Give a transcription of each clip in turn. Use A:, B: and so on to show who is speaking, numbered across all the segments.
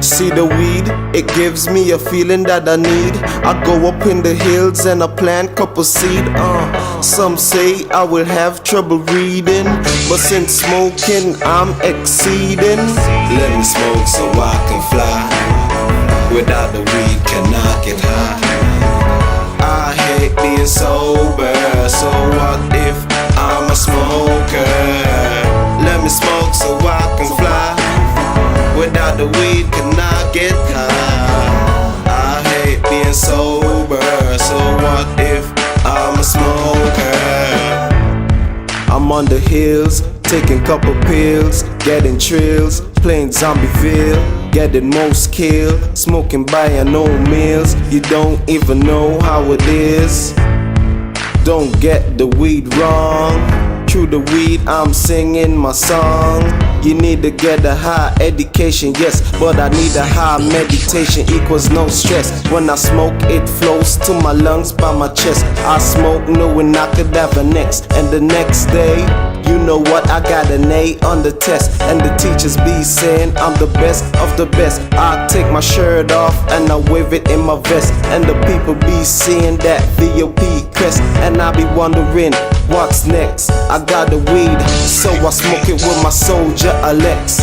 A: See the weed, it gives me a feeling that I need. I go up in the hills and I plant couple seed. Some say I will have trouble reading, but since smoking I'm exceeding.
B: Let me smoke so I can fly. Without the weed, cannot get high. I hate being sober, so what if I'm a smoker? Let me smoke so I can fly. Without the weed, cannot get high. I hate being sober, so what if I'm a smoker?
A: I'm on the hills, taking couple pills, getting trills, playing Zombieville, getting most killed, smoking by no meals. You don't even know how it is. Don't get the weed wrong. Through the weed I'm singing my song. You need to get a high education, yes, but I need a high meditation. Equals no stress. When I smoke it flows to my lungs by my chest. I smoke knowing I could have an next. And the next day, you know what, I got an A on the test. And the teachers be saying I'm the best of the best. I take my shirt off and I wave it in my vest. And the people be seeing that VOP crest. And I be wondering what's next. I got the weed, so I smoke it with my soldier Alex.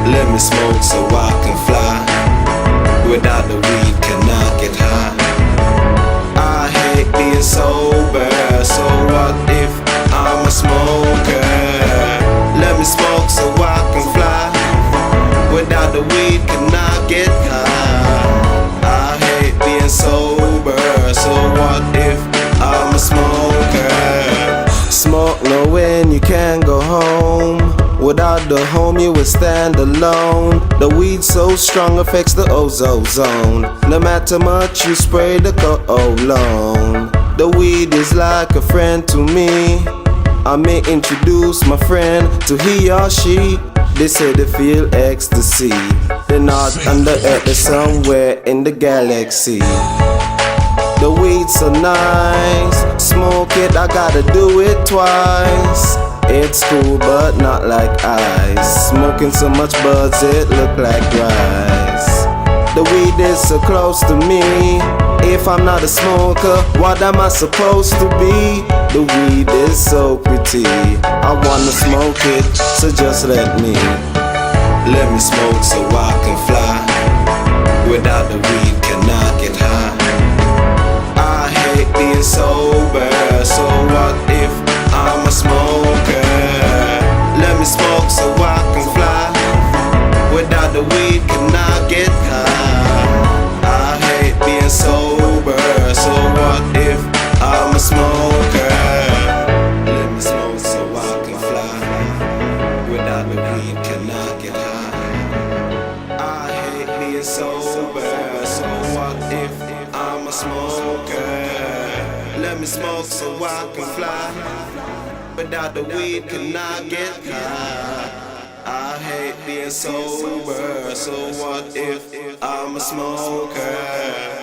B: Let me smoke so I can fly. Without the weed, cannot get high. I hate being sober, so what if I'm a smoker? Let me smoke so I can fly. Without the weed, cannot get high. I hate being sober, so what if I'm a smoker?
A: Smoke knowing you can't go home. Without the home you will stand alone. The weed so strong affects the ozone zone. No matter much you spray the cologne. The weed is like a friend to me. I may introduce my friend to he or she. They say they feel ecstasy. They're not under earth, they're somewhere in the galaxy. The weed's so nice, smoke it, I gotta do it twice. It's cool but not like ice. Smoking so much buds it look like rice. The weed is so close to me. If I'm not a smoker, what am I supposed to be? The weed is so pretty, I wanna smoke it, so just let me.
B: Let me smoke so I can fly. Without the weed, cannot get high. I hate being sober, so what if I'm a smoker? Let me smoke so I can fly. Without the weed, cannot get high. I hate being sober, so what if I'm a smoker? Let me smoke so I can fly. Without the weed, cannot get high. I hate being sober, so what if I'm a smoker? Let me smoke so I can fly. Without the weed, cannot get high. I hate being sober, so what if I'm a smoker?